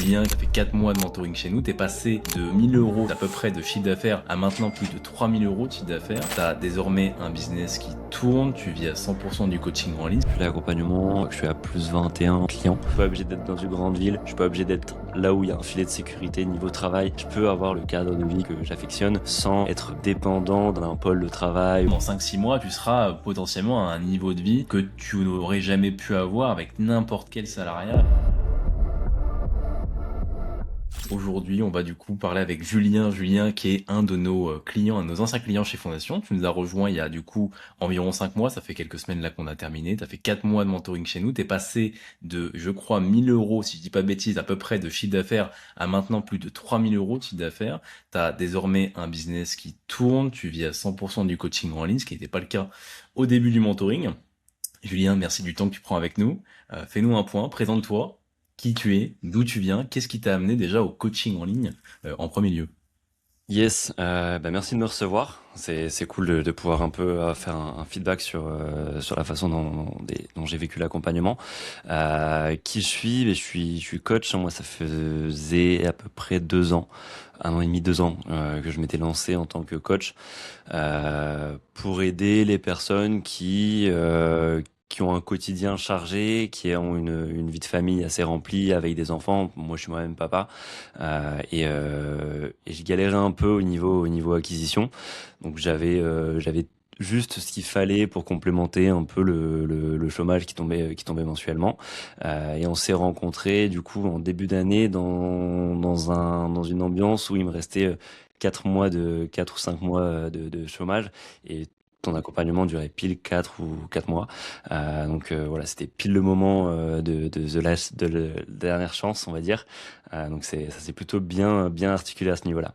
Julien, tu as fait 4 mois de mentoring chez nous, tu es passé de 1000 euros à peu près de chiffre d'affaires à maintenant plus de 3000 euros de chiffre d'affaires. Tu as désormais un business qui tourne, tu vis à 100% du coaching en ligne. Je fais l'accompagnement, je suis à plus 21 clients. Je suis pas obligé d'être dans une grande ville, je suis pas obligé d'être là où il y a un filet de sécurité niveau travail. Je peux avoir le cadre de vie que j'affectionne sans être dépendant d'un pôle de travail. Dans 5-6 mois, tu seras potentiellement à un niveau de vie que tu n'aurais jamais pu avoir avec n'importe quel salariat. Aujourd'hui, on va du coup parler avec Julien. Julien qui est un de nos clients, un de nos anciens clients chez Fondation. Tu nous as rejoint il y a du coup environ 5 mois. Ça fait quelques semaines là qu'on a terminé. Tu as fait 4 mois de mentoring chez nous. Tu es passé de, je crois, 1000 euros, si je dis pas de bêtises, à peu près de chiffre d'affaires à maintenant plus de 3000 euros de chiffre d'affaires. Tu as désormais un business qui tourne. Tu vis à 100% du coaching en ligne, ce qui n'était pas le cas au début du mentoring. Julien, merci du temps que tu prends avec nous. Fais-nous un point, présente-toi, qui tu es, d'où tu viens, qu'est-ce qui t'a amené déjà au coaching en ligne en premier lieu. Yes, merci de me recevoir. C'est cool de pouvoir un peu faire un feedback sur la façon dont j'ai vécu l'accompagnement. Qui je suis? Je suis coach. Moi, ça faisait à peu près 2 ans, 1 an et demi, 2 ans que je m'étais lancé en tant que coach pour aider les personnes qui ont un quotidien chargé, qui ont une vie de famille assez remplie avec des enfants. Moi, je suis moi-même papa et je galérais un peu au niveau acquisition. Donc j'avais juste ce qu'il fallait pour complémenter un peu le chômage qui tombait mensuellement. Et on s'est rencontrés du coup en début d'année dans une ambiance où il me restait 4 ou 5 mois de chômage et ton accompagnement durait pile 4 ou 4 mois. Voilà, c'était pile le moment de la dernière chance, on va dire. Donc ça s'est plutôt bien articulé à ce niveau-là.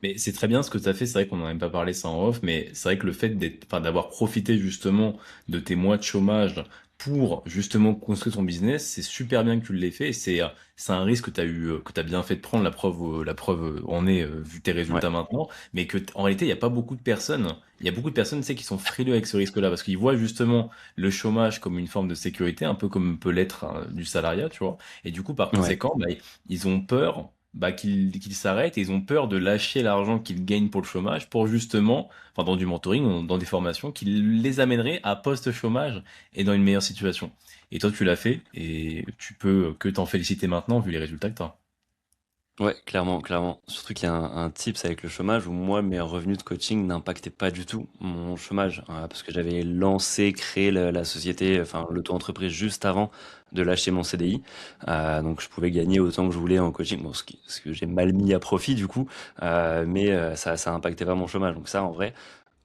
Mais c'est très bien ce que tu as fait, c'est vrai qu'on n'en a même pas parlé ça en off, mais c'est vrai que le fait d'avoir profité justement de tes mois de chômage pour justement construire ton business, c'est super bien que tu l'aies fait. C'est un risque que tu as eu, que tu as bien fait de prendre. La preuve en est, vu tes Ouais. résultats maintenant. Mais en réalité, il n'y a pas beaucoup de personnes. Il y a beaucoup de personnes, tu sais, qui sont frileux avec ce risque-là parce qu'ils voient justement le chômage comme une forme de sécurité, un peu comme peut l'être du salariat, tu vois. Et du coup, par Ouais. conséquent, bah, ils ont peur qu'ils s'arrêtent et ils ont peur de lâcher l'argent qu'ils gagnent pour le chômage pour justement, enfin dans du mentoring, dans des formations, qui les amèneraient à post-chômage et dans une meilleure situation. Et toi, tu l'as fait et tu peux que t'en féliciter maintenant vu les résultats que t'as. Ouais, clairement, clairement. Surtout qu'il y a un tips avec le chômage où moi, mes revenus de coaching n'impactaient pas du tout mon chômage, parce que j'avais créé la société, enfin l'auto-entreprise juste avant de lâcher mon CDI. Donc je pouvais gagner autant que je voulais en coaching, bon, ce que j'ai mal mis à profit du coup, mais ça impactait pas mon chômage. Donc ça, en vrai,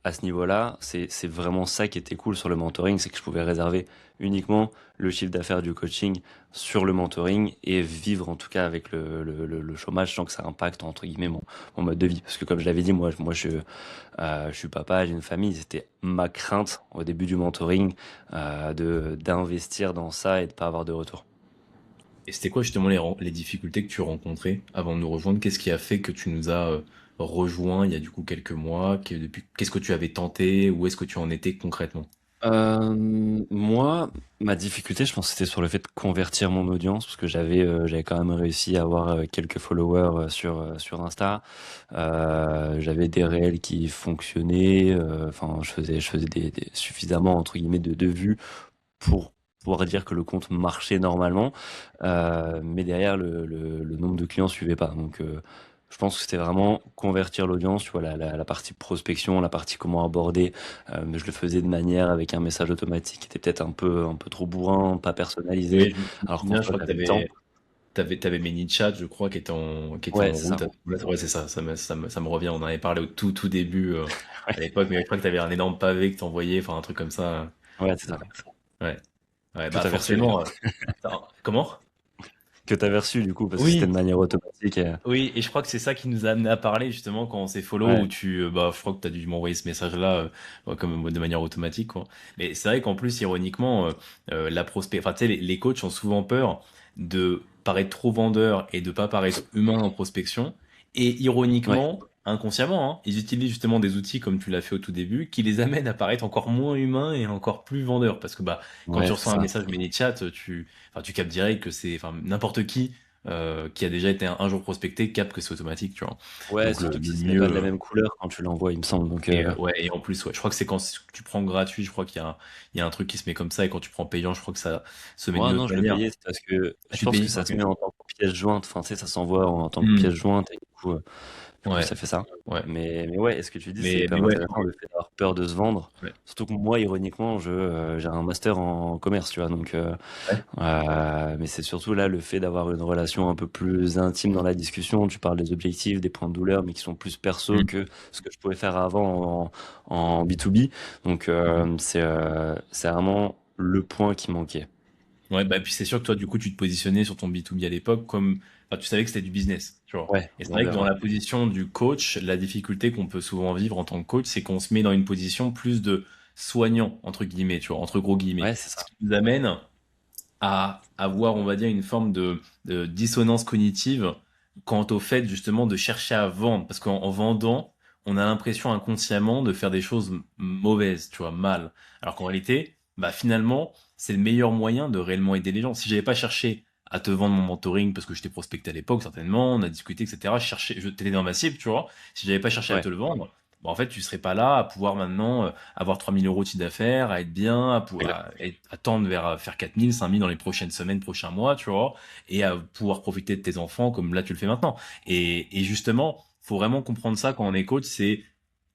à ce niveau-là, c'est vraiment ça qui était cool sur le mentoring, c'est que je pouvais réserver uniquement le chiffre d'affaires du coaching sur le mentoring et vivre en tout cas avec le chômage sans que ça impacte entre guillemets mon mode de vie. Parce que comme je l'avais dit, moi je suis papa, j'ai une famille, c'était ma crainte au début du mentoring d'investir dans ça et de pas avoir de retour. Et c'était quoi justement les difficultés que tu rencontrais avant de nous rejoindre? Qu'est-ce qui a fait que tu nous as rejoint il y a du coup quelques mois? Qu'est-ce que tu avais tenté? Où est-ce que tu en étais concrètement? Moi, ma difficulté, je pense que c'était sur le fait de convertir mon audience, parce que j'avais quand même réussi à avoir quelques followers sur Insta. J'avais des réels qui fonctionnaient. Enfin, je faisais suffisamment entre guillemets de vues pour pouvoir dire que le compte marchait normalement. Mais derrière, le nombre de clients suivait pas. Donc, je pense que c'était vraiment convertir l'audience, tu vois, la partie prospection, la partie comment aborder. Mais je le faisais de manière avec un message automatique qui était peut-être un peu trop bourrin, pas personnalisé. Oui, Alors qu'en Julien, je soi, crois que j'avais le temps. t'avais ManyChat, je crois, qui était Ouais, en c'est ça. route. Ouais, c'est ça, ça me revient. On en avait parlé au tout début, à l'époque, mais je crois que t'avais un énorme pavé que t'envoyais, enfin, un truc comme ça. Ouais, c'est Ouais, ça. ouais, ouais, Que bah, t'avais reçu d'ailleurs. forcément. Comment? Que t'avais reçu du coup, parce que c'était de Oui, manière automatique. oui, et je crois que c'est ça qui nous a amené à parler, justement, quand on s'est follow, où Ouais, bah, je crois que t'as dû m'envoyer ce message-là, comme de manière automatique, quoi. Mais c'est vrai qu'en plus, ironiquement, enfin, tu sais, les coachs ont souvent peur de paraître trop vendeurs et de pas paraître humain en prospection. Et ouais, ironiquement, inconsciemment, hein, ils utilisent justement des outils comme tu l'as fait au tout début, qui les amènent à paraître encore moins humains et encore plus vendeurs. Parce que, bah, quand tu ouais, c'est reçois un ça. message ManyChat, enfin, tu captes direct que c'est, enfin, n'importe qui qui a déjà été un jour prospecté capte que c'est automatique, tu vois. Ouais, Donc surtout que le ce n'est pas de la mieux, même couleur quand tu l'envoies, il me semble. Donc, ouais, et en plus, ouais, je crois que c'est quand tu prends gratuit, je crois il y a un truc qui se met comme ça, et quand tu prends payant, je crois que ça se met moi, d'une non, autre je le manière. payais, c'est parce que Ah, je tu pense que payes? ça Ok. se met en tant que pièce jointe. Enfin, tu sais, ça s'envoie en tant que Hmm. pièce jointe et du coup, Ouais, ça fait ça. ouais. Mais ouais, est ce que tu dis, c'est Mais hyper ouais, intéressant, le fait d'avoir peur de se vendre. ouais. Surtout que moi, ironiquement, j'ai un master en commerce, tu vois. Donc, Ouais. mais c'est surtout là le fait d'avoir une relation un peu plus intime dans la discussion. Tu parles des objectifs, des points de douleur, mais qui sont plus perso Hmm. que ce que je pouvais faire avant en B2B. Donc, Mhm. c'est vraiment le point qui manquait. Ouais, bah, puis c'est sûr que toi, du coup, tu te positionnais sur ton B2B à l'époque comme, enfin, tu savais que c'était du business, tu vois. Ouais, Et c'est ouais, vrai que ouais, dans ouais. la position du coach, la difficulté qu'on peut souvent vivre en tant que coach, c'est qu'on se met dans une position plus de soignant, entre guillemets, tu vois, entre gros guillemets. Ouais, c'est Ce ça. qui nous amène à avoir, on va dire, une forme de dissonance cognitive quant au fait, justement, de chercher à vendre. Parce qu'en vendant, on a l'impression inconsciemment de faire des choses mauvaises, tu vois, mal. Alors qu'en réalité, bah, finalement, c'est le meilleur moyen de réellement aider les gens. Si j'avais pas cherché à te vendre mon mentoring parce que je t'ai prospecté à l'époque, certainement, on a discuté, etc. T'étais dans ma cible, tu vois. Si j'avais pas cherché à Ouais, te le vendre, bah, en fait, tu serais pas là à pouvoir maintenant avoir 3 000 € de chiffre d'affaires, à être bien, à tendre vers faire 4 000, 5 000 dans les prochaines semaines, prochains mois, tu vois, et à pouvoir profiter de tes enfants comme là tu le fais maintenant. Et justement, faut vraiment comprendre ça quand on est coach, c'est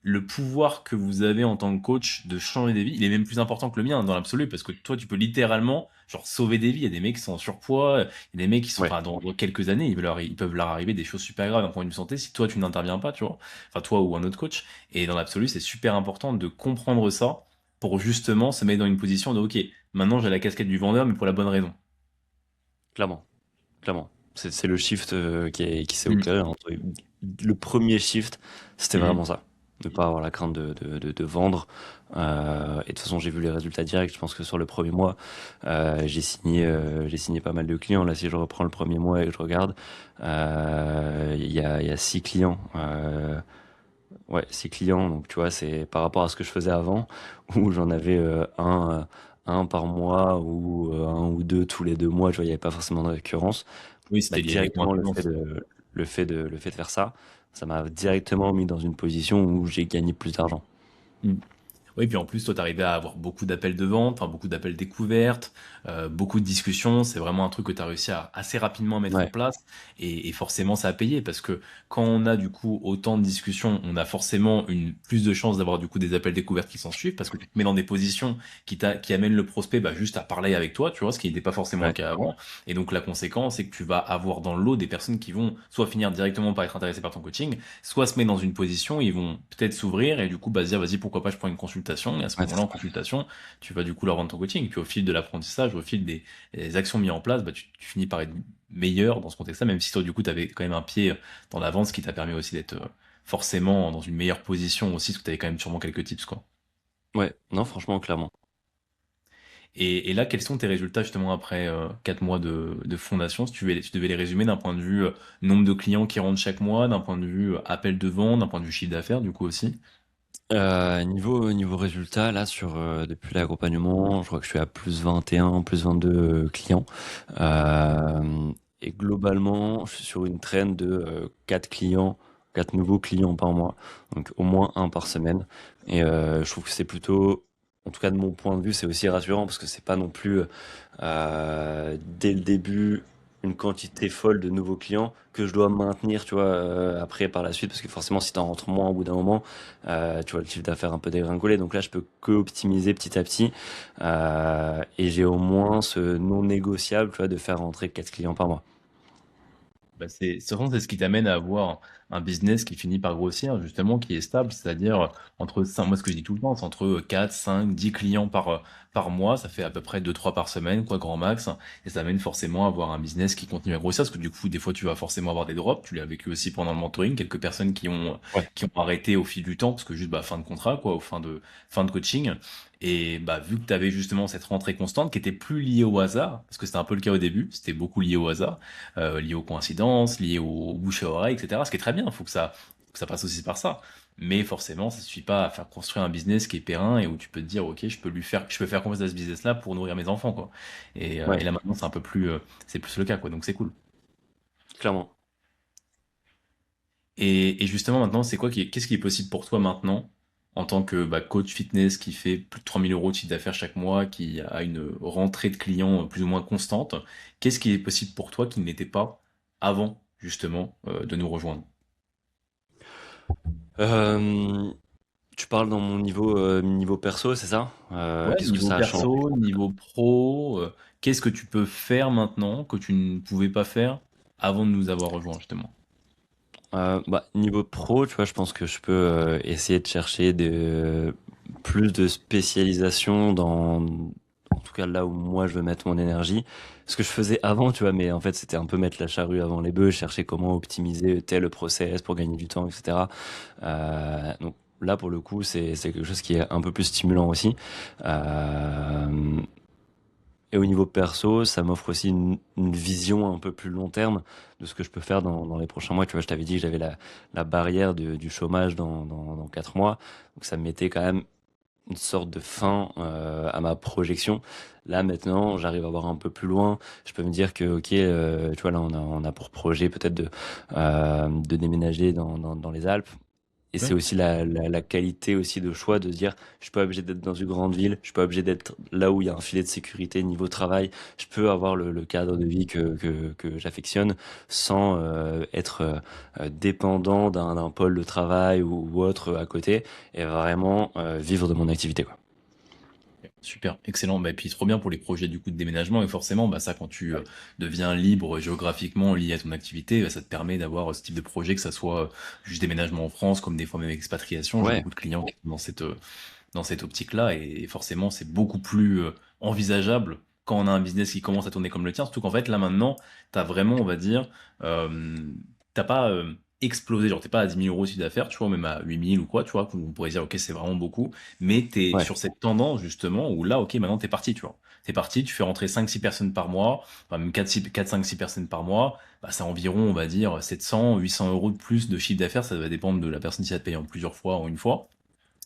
le pouvoir que vous avez en tant que coach de changer des vies, il est même plus important que le mien dans l'absolu, parce que toi, tu peux littéralement, genre, sauver des vies. Il y a des mecs qui sont en surpoids, il y a des mecs qui sont, ouais. enfin, dans quelques années, ils peuvent leur arriver des choses super graves d'un point de vue santé si toi, tu n'interviens pas, tu vois. Enfin, toi ou un autre coach. Et dans l'absolu, c'est super important de comprendre ça pour justement se mettre dans une position de, OK, maintenant j'ai la casquette du vendeur, mais pour la bonne raison. Clairement, clairement. C'est le shift qui s'est Mm. opéré le premier shift, c'était Mm. vraiment ça. Ne pas avoir la crainte de vendre. Et de toute façon, j'ai vu les résultats directs. Je pense que sur le premier mois, j'ai signé pas mal de clients. Là, si je reprends le premier mois et que je regarde, il y a 6 clients. Ouais, 6 clients. Donc, tu vois, c'est par rapport à ce que je faisais avant, où j'en avais un par mois ou un ou deux tous les 2 mois. Tu vois, il n'y avait pas forcément de récurrence. Oui, Bah, c'était lié avec moins directement, de le fait de faire ça, ça m'a directement mis dans une position où j'ai gagné plus d'argent. Oui, puis en plus, toi, t'arrivais à avoir beaucoup d'appels de vente, enfin, beaucoup d'appels découvertes, beaucoup de discussions. C'est vraiment un truc que tu as réussi à assez rapidement mettre en Ouais, place. Et forcément, ça a payé parce que quand on a du coup autant de discussions, on a forcément plus de chances d'avoir du coup des appels découvertes qui s'en suivent parce que tu te mets dans des positions qui amènent le prospect bah, juste à parler avec toi, tu vois, ce qui n'était pas forcément le ouais, cas avant. Et donc, la conséquence, c'est que tu vas avoir dans le lot des personnes qui vont soit finir directement par être intéressées par ton coaching, soit se mettre dans une position, ils vont peut-être s'ouvrir et du coup bah, se dire vas-y pourquoi pas je prends une consultation et à ce ouais, c'est moment-là en ça. consultation tu vas du coup leur vendre ton coaching et puis au fil de l'apprentissage, au fil des actions mises en place, bah, tu finis par être meilleur dans ce contexte-là, même si toi du coup tu avais quand même un pied dans la vente, ce qui t'a permis aussi d'être forcément dans une meilleure position aussi, parce que tu avais quand même sûrement quelques tips quoi. Ouais, non, franchement, clairement. Et là, quels sont tes résultats justement après 4 mois de fondation, si tu devais les résumer d'un point de vue nombre de clients qui rentrent chaque mois, d'un point de vue appel de vente, d'un point de vue chiffre d'affaires du coup aussi? Niveau résultat, là, depuis l'accompagnement, je crois que je suis à plus 21, plus 22 clients. Et globalement, je suis sur une trend de 4 clients, 4 nouveaux clients par mois. Donc au moins un par semaine. Et je trouve que c'est plutôt, en tout cas de mon point de vue, c'est aussi rassurant parce que c'est pas non plus dès le début une quantité folle de nouveaux clients que je dois maintenir, tu vois, après par la suite, parce que forcément, si t'en rentres moins au bout d'un moment, tu vois le chiffre d'affaires un peu dégringoler. Donc là, je peux que optimiser petit à petit, et j'ai au moins ce non négociable, tu vois, de faire rentrer 4 clients par mois. Bah c'est ce qui t'amène à avoir un business qui finit par grossir, justement, qui est stable, c'est-à-dire entre 5, moi ce que je dis tout le temps, c'est entre 4, 5, 10 clients par mois, ça fait à peu près 2, 3 par semaine, quoi, grand max, et ça amène forcément à avoir un business qui continue à grossir, parce que du coup, des fois, tu vas forcément avoir des drops, tu l'as vécu aussi pendant le mentoring, quelques personnes Ouais. qui ont arrêté au fil du temps, parce que juste, bah, fin de contrat, quoi, fin de coaching, et bah, vu que tu avais justement cette rentrée constante qui était plus liée au hasard, parce que c'était un peu le cas au début, c'était beaucoup lié au hasard, lié aux coïncidences, lié aux bouche à oreille, etc. Ce qui est très bien, il faut que ça passe aussi par ça. Mais forcément, ça suffit pas à faire construire un business qui est périn et où tu peux te dire, ok, je peux faire confiance à ce business-là pour nourrir mes enfants, quoi. Et Ouais. là maintenant, c'est plus le cas, quoi. Donc c'est cool. clairement. Et justement, maintenant, qu'est-ce qui est possible pour toi maintenant, en tant que coach fitness qui fait plus de 3 000 € de chiffre d'affaires chaque mois, qui a une rentrée de clients plus ou moins constante? Qu'est-ce qui est possible pour toi qui n'était pas avant, justement, de nous rejoindre? Euh, Tu parles dans mon niveau perso, c'est ça? Ouais, Qu'est-ce que niveau ça a changé? perso, niveau pro, qu'est-ce que tu peux faire maintenant que tu ne pouvais pas faire avant de nous avoir rejoints, justement? Niveau pro, tu vois, je pense que je peux essayer de chercher plus de spécialisation en tout cas là où moi je veux mettre mon énergie. Ce que je faisais avant, tu vois, mais en fait c'était un peu mettre la charrue avant les bœufs, chercher comment optimiser tel process pour gagner du temps, etc. Donc là, pour le coup, c'est quelque chose qui est un peu plus stimulant aussi. Euh, et au niveau perso, ça m'offre aussi une vision un peu plus long terme de ce que je peux faire dans les prochains mois. Tu vois, je t'avais dit que j'avais la barrière du chômage dans 4 mois. Donc ça me mettait quand même une sorte de fin à ma projection. Là, maintenant, j'arrive à voir un peu plus loin. Je peux me dire que, ok, tu vois, là, on a pour projet peut-être de déménager dans les Alpes. Et c'est Ouais. aussi la qualité aussi de choix de se dire, je suis pas obligé d'être dans une grande ville, je suis pas obligé d'être là où il y a un filet de sécurité niveau travail. Je peux avoir le cadre de vie que j'affectionne sans être dépendant d'un pôle de travail ou autre à côté et vraiment vivre de mon activité, quoi. Super, excellent. Bah, et puis trop bien pour les projets du coup de déménagement. Et forcément, ça, quand tu deviens libre géographiquement lié à ton activité, ça te permet d'avoir ce type de projet, que ça soit juste déménagement en France, comme des fois même expatriation. J'ai Ouais, beaucoup de clients qui sont dans cette optique-là. Et forcément, c'est beaucoup plus envisageable quand on a un business qui commence à tourner comme le tien. Surtout qu'en fait, là maintenant, t'as vraiment, on va dire, euh, t'as pas explosé. Genre, t'es pas à 10 000 € de chiffre d'affaires, tu vois, même à 8 000 ou quoi, tu vois, on pourrait dire, ok, c'est vraiment beaucoup. Mais t'es ouais, sur cette tendance, justement, où là, ok, maintenant t'es parti, tu vois. T'es parti, tu fais rentrer 5 6 personnes par mois, enfin même 4 5 6 personnes par mois, c'est environ, on va dire, 700 800 € de plus de chiffre d'affaires. Ça va dépendre de la personne si ça te paye en plusieurs fois ou en une fois.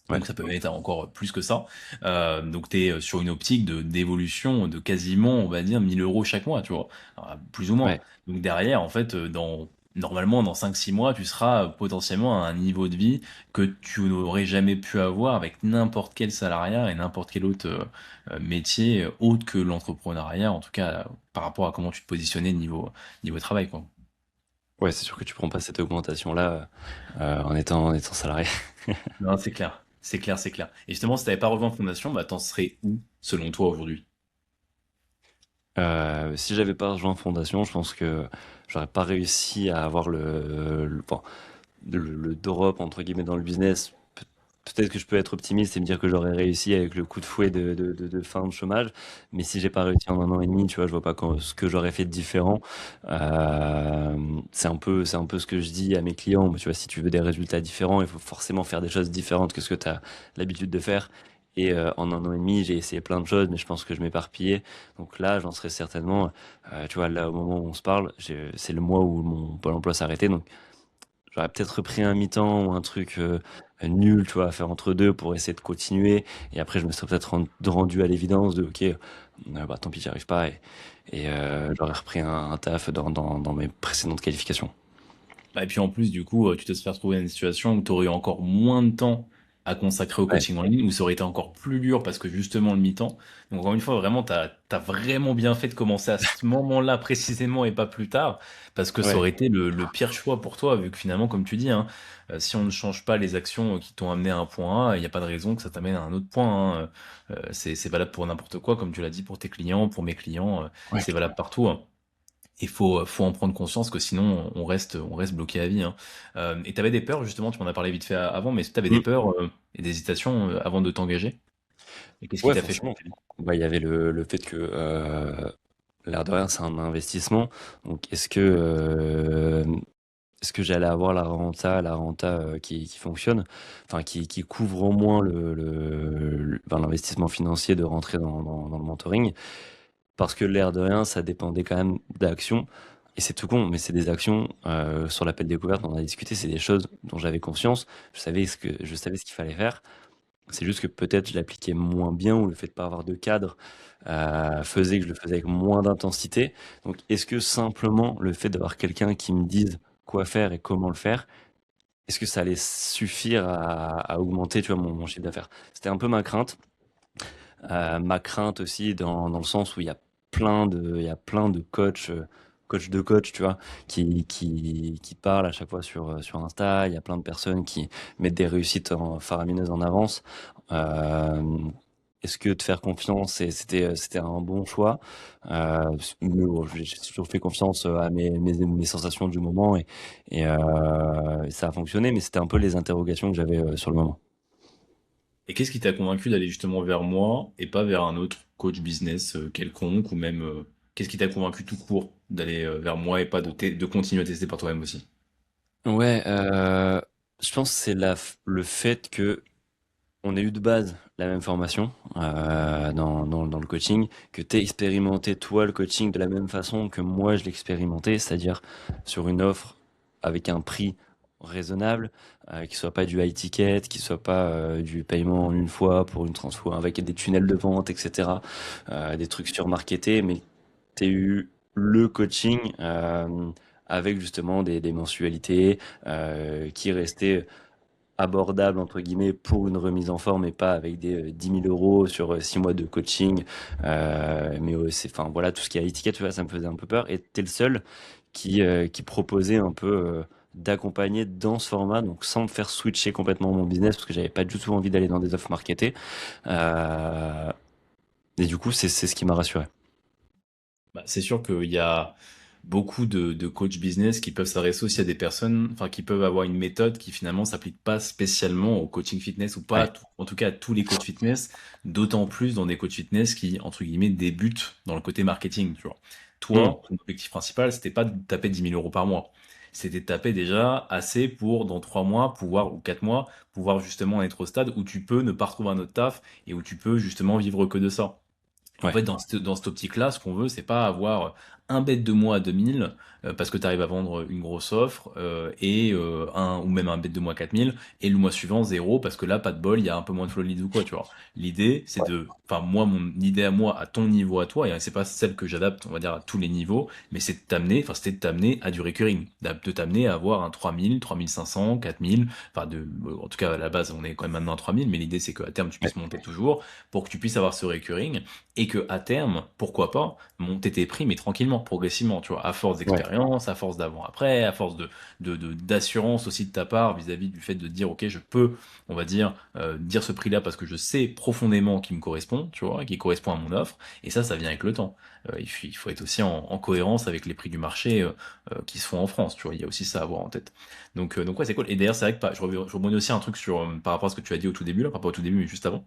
ouais, Donc ça peut être encore plus que ça. Donc tu es sur une optique d'évolution de quasiment, on va dire, 1 000 € chaque mois, tu vois. Alors, plus ou moins. ouais, Donc derrière, en fait, normalement, dans 5 6 mois, tu seras potentiellement à un niveau de vie que tu n'aurais jamais pu avoir avec n'importe quel salariat et n'importe quel autre métier autre que l'entrepreneuriat, en tout cas par rapport à comment tu te positionnais niveau travail, quoi. ouais, c'est sûr que tu prends pas cette augmentation-là en étant salarié. Non, c'est clair. C'est clair, c'est clair. Et justement, si t'avais pas rejoint Fondation, t'en serais où, selon toi, aujourd'hui? Si j'avais pas rejoint Fondation, je pense que j'aurais pas réussi à avoir bon, le drop entre guillemets dans le business. Peut-être que je peux être optimiste et me dire que j'aurais réussi avec le coup de fouet de fin de chômage, mais si j'ai pas réussi en 1 an et demi, tu vois, je vois pas ce que j'aurais fait de différent. C'est un peu ce que je dis à mes clients. Tu vois, si tu veux des résultats différents, il faut forcément faire des choses différentes que ce que tu as l'habitude de faire. Et en 1 an et demi, j'ai essayé plein de choses, mais je pense que je m'éparpillais. Donc là, j'en serais certainement, tu vois, là, au moment où on se parle, c'est le mois où mon Pôle emploi s'est arrêté. Donc j'aurais peut-être repris un mi-temps ou un truc nul, tu vois, à faire entre deux pour essayer de continuer. Et après, je me serais peut-être rendu à l'évidence de, ok, tant pis, j'y arrive pas. Et j'aurais repris un taf dans mes précédentes qualifications. Et puis en plus, du coup, tu te serais retrouvé dans une situation où tu aurais eu encore moins de temps à consacrer au Ouais, coaching en ligne, où ça aurait été encore plus dur parce que justement le mi-temps. Donc encore une fois, vraiment, t'as vraiment bien fait de commencer à ce moment-là précisément et pas plus tard, parce que ça ouais, aurait été le pire choix pour toi, vu que finalement, comme tu dis, hein, si on ne change pas les actions qui t'ont amené à un point A, il n'y a pas de raison que ça t'amène à un autre point, hein. C'est valable pour n'importe quoi, comme tu l'as dit, pour tes clients, pour mes clients, ouais. c'est valable partout, hein. Il faut en prendre conscience que sinon on reste bloqué à vie, hein. Et t'avais des peurs justement, tu m'en as parlé vite fait avant, mais est-ce que t'avais des Mm. peurs et des hésitations avant de t'engager? Et qu'est-ce qui Ouais, t'a fait forcément. changer? Il y avait le fait que l'air de rien, c'est un investissement. Donc, est-ce que j'allais avoir la renta qui fonctionne, enfin qui couvre au moins l'investissement financier de rentrer dans le mentoring? Parce que l'air de rien, ça dépendait quand même d'actions. Et c'est tout con, mais c'est des actions sur l'appel découverte, on en a discuté, c'est des choses dont j'avais conscience. Je savais ce qu'il fallait faire. C'est juste que peut-être je l'appliquais moins bien ou le fait de pas avoir de cadre, faisait que je le faisais avec moins d'intensité. Donc est-ce que simplement le fait d'avoir quelqu'un qui me dise quoi faire et comment le faire, est-ce que ça allait suffire à augmenter, tu vois, mon chiffre d'affaires? C'était un peu ma crainte aussi dans le sens où il y a plein de coachs, coachs de coachs, tu vois, qui parlent à chaque fois sur Insta. Il y a plein de personnes qui mettent des réussites faramineuses en avance. Est-ce que te faire confiance, c'était un bon choix? Mais bon, j'ai toujours fait confiance à mes sensations du moment et ça a fonctionné, mais c'était un peu les interrogations que j'avais sur le moment. Et qu'est-ce qui t'a convaincu d'aller justement vers moi et pas vers un autre coach business quelconque ou même qu'est-ce qui t'a convaincu tout court d'aller vers moi et pas de continuer à tester par toi-même aussi? Ouais, je pense que c'est le fait que on ait eu de base la même formation dans le coaching, que tu aies expérimenté toi le coaching de la même façon que moi je l'ai expérimenté, c'est-à-dire sur une offre avec un prix raisonnable, qui soit pas du high ticket, qui soit pas du paiement en une fois pour une transfo avec des tunnels de vente, etc., des trucs surmarketés, mais tu eu le coaching avec justement des mensualités qui restaient abordable entre guillemets pour une remise en forme et pas avec des 10 000 euros sur 6 mois de coaching. Mais c'est, enfin voilà, tout ce qui est étiquette, tu vois, ça me faisait un peu peur. Et t'es le seul qui proposait un peu d'accompagner dans ce format, donc sans me faire switcher complètement mon business parce que j'avais pas du tout envie d'aller dans des offres marketées. Euh, et du coup, c'est ce qui m'a rassuré. Bah, c'est sûr qu'il y a beaucoup de coachs business qui peuvent s'adresser aussi à des personnes, enfin qui peuvent avoir une méthode qui finalement s'applique pas spécialement au coaching fitness ou pas, Ouais. en tout cas à tous les coachs fitness, d'autant plus dans des coachs fitness qui, entre guillemets, débutent dans le côté marketing, tu vois. Hmm. Toi, ton objectif principal, c'était pas de taper 10 000 euros par mois. C'était de taper déjà assez pour, dans 3 mois, pouvoir, ou 4 mois, pouvoir justement être au stade où tu peux ne pas retrouver un autre taf et où tu peux justement vivre que de ça. En Ouais. fait, dans cette optique-là, ce qu'on veut, c'est pas avoir un bête de mois à 2000 parce que tu arrives à vendre une grosse offre et un ou même un bête de mois à 4000 et le mois suivant zéro parce que là, pas de bol, il y a un peu moins de flow leads ou quoi, tu vois. L'idée, c'est enfin moi, mon idée à moi, à ton niveau à toi, et c'est pas celle que j'adapte, on va dire à tous les niveaux, mais c'est de t'amener, enfin c'était de t'amener à du recurring, de t'amener à avoir un 3000, 3500, 4000, enfin en tout cas à la base, on est quand même maintenant à 3000, mais l'idée c'est qu'à terme tu Ouais. puisses monter toujours pour que tu puisses avoir ce recurring et que à terme, pourquoi pas, monter tes prix, mais tranquillement, progressivement, tu vois, à force Ouais. d'expérience, à force d'avant-après, à force d'assurance aussi de ta part vis-à-vis du fait de dire, ok, je peux, on va dire, dire ce prix-là parce que je sais profondément qu'il me correspond, tu vois, qui correspond à mon offre, et ça vient avec le temps. Il faut être aussi en cohérence avec les prix du marché qui se font en France, tu vois, il y a aussi ça à avoir en tête. Donc ouais, c'est cool. Et d'ailleurs, c'est vrai que je rebondis aussi un truc sur, par rapport à ce que tu as dit au tout début, là, par rapport au tout début, mais juste avant.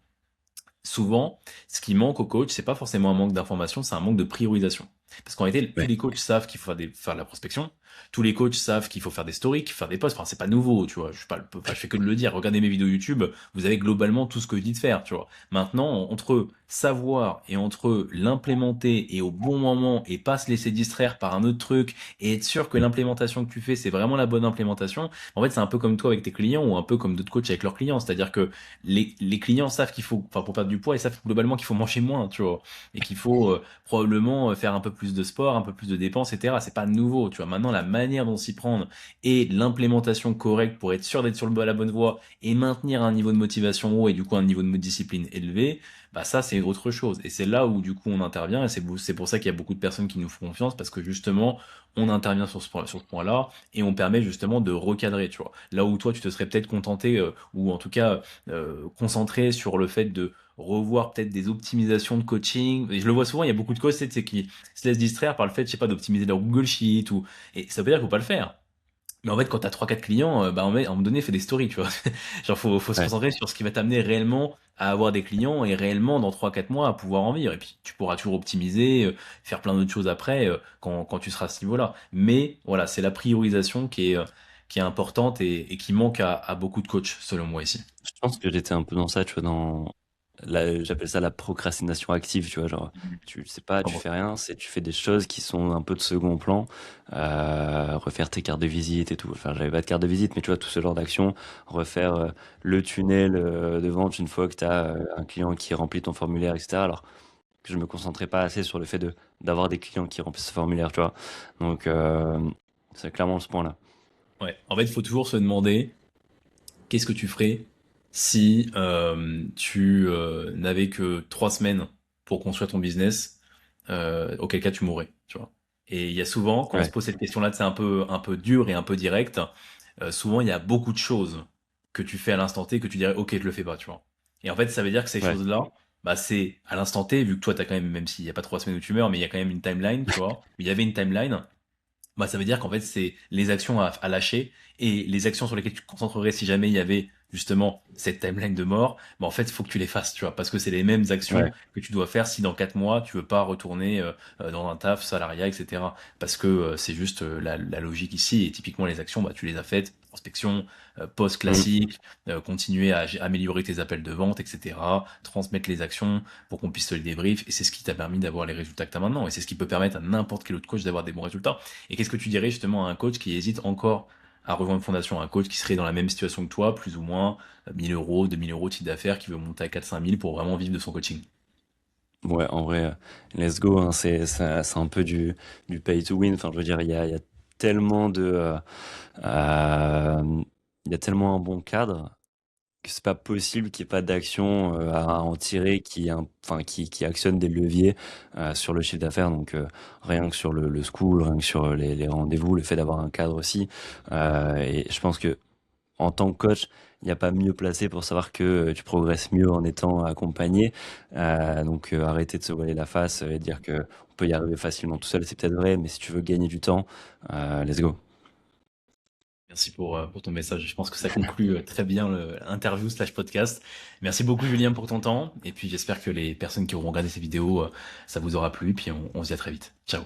Souvent, ce qui manque au coach, c'est pas forcément un manque d'information, c'est un manque de priorisation. Parce qu'en réalité, tous Ouais. les coachs savent qu'il faut faire de la prospection, tous les coachs savent qu'il faut faire des stories, faire des posts. Enfin, c'est pas nouveau, tu vois. Je fais que de le dire. Regardez mes vidéos YouTube, vous avez globalement tout ce que je dis de faire, tu vois. Maintenant, entre savoir et entre l'implémenter et au bon moment et pas se laisser distraire par un autre truc et être sûr que l'implémentation que tu fais, c'est vraiment la bonne implémentation. En fait, c'est un peu comme toi avec tes clients ou un peu comme d'autres coachs avec leurs clients. C'est-à-dire que les clients savent qu'il faut, enfin, pour perdre du poids, ils savent globalement qu'il faut manger moins, tu vois, et qu'il faut probablement faire un peu plus de sport, un peu plus de dépenses, etc. C'est pas nouveau, tu vois. Maintenant, la manière dont s'y prendre et l'implémentation correcte pour être sûr d'être sur la bonne voie et maintenir un niveau de motivation haut et du coup un niveau de discipline élevé, bah ça c'est autre chose. Et c'est là où du coup on intervient et c'est pour ça qu'il y a beaucoup de personnes qui nous font confiance parce que justement on intervient sur ce point-là et on permet justement de recadrer, tu vois. Là où toi tu te serais peut-être contenté ou en tout cas concentré sur le fait de revoir peut-être des optimisations de coaching. Et je le vois souvent, il y a beaucoup de coachs, c'est qui se laissent distraire par le fait, je sais pas, d'optimiser leur Google Sheet ou et ça veut dire qu'il faut pas le faire. Mais en fait, quand t'as 3 4 clients, bah, à un moment donné, fais des stories, tu vois. Genre, faut se Ouais. concentrer sur ce qui va t'amener réellement à avoir des clients et réellement, dans 3 4 mois, à pouvoir en vivre. Et puis, tu pourras toujours optimiser, faire plein d'autres choses après, quand tu seras à ce niveau-là. Mais, voilà, c'est la priorisation qui est importante et qui manque à beaucoup de coachs, selon moi, ici. Je pense que j'étais un peu dans ça, tu vois, j'appelle ça la procrastination active, tu vois, genre, tu sais pas, tu Comment fais rien, tu fais des choses qui sont un peu de second plan, refaire tes cartes de visite et tout. Enfin, j'avais pas de carte de visite, mais tu vois, tout ce genre d'action, refaire le tunnel de vente une fois que tu as un client qui remplit ton formulaire, etc. Alors que je me concentrais pas assez sur le fait d'avoir des clients qui remplissent ce formulaire, tu vois. Donc, c'est clairement ce point-là. Ouais. En fait, il faut toujours se demander qu'est-ce que tu ferais si tu n'avais que 3 semaines pour construire ton business, auquel cas tu mourrais, tu vois. Et il y a souvent, quand on se Ouais, pose cette question-là, c'est un peu dur et un peu direct, souvent il y a beaucoup de choses que tu fais à l'instant T que tu dirais, ok, je le fais pas, tu vois. Et en fait, ça veut dire que ces ouais, choses-là, bah, c'est à l'instant T, vu que toi, t'as quand même, même s'il n'y a pas 3 semaines où tu meurs, mais il y a quand même une timeline, tu vois. Il y avait une timeline, bah, ça veut dire qu'en fait, c'est les actions à lâcher et les actions sur lesquelles tu te concentrerais si jamais il y avait justement cette timeline de mort, bah, en fait, il faut que tu les fasses, tu vois, parce que c'est les mêmes actions ouais, que tu dois faire si dans 4 mois, tu veux pas retourner dans un taf salariat, etc. Parce que c'est juste la logique ici. Et typiquement, les actions, bah, tu les as faites, prospection, post mm, classique, continuer à améliorer tes appels de vente, etc. Transmettre les actions pour qu'on puisse te les débrief. Et c'est ce qui t'a permis d'avoir les résultats que tu as maintenant. Et c'est ce qui peut permettre à n'importe quel autre coach d'avoir des bons résultats. Et qu'est-ce que tu dirais justement à un coach qui hésite encore à rejoindre une fondation, un coach qui serait dans la même situation que toi, plus ou moins 1000 euros, 2000 euros de chiffre d'affaires, qui veut monter à 4-5 000 pour vraiment vivre de son coaching? ouais, en vrai, let's go, hein, c'est un peu du pay to win. Enfin, je veux dire, il y a tellement euh, il y a tellement un bon cadre que c'est pas possible qu'il n'y ait pas d'action à en tirer enfin, qui actionne des leviers sur le chiffre d'affaires. Donc, rien que sur le school, rien que sur les rendez-vous, le fait d'avoir un cadre aussi. Et je pense que en tant que coach, il n'y a pas mieux placé pour savoir que tu progresses mieux en étant accompagné. Donc, arrêter de se voiler la face et dire que on peut y arriver facilement tout seul, c'est peut-être vrai, mais si tu veux gagner du temps, let's go. Merci pour ton message. Je pense que ça conclut très bien l'interview slash podcast. Merci beaucoup, Julien, pour ton temps. Et puis, j'espère que les personnes qui auront regardé ces vidéos, ça vous aura plu. Puis, on se dit à très vite. Ciao.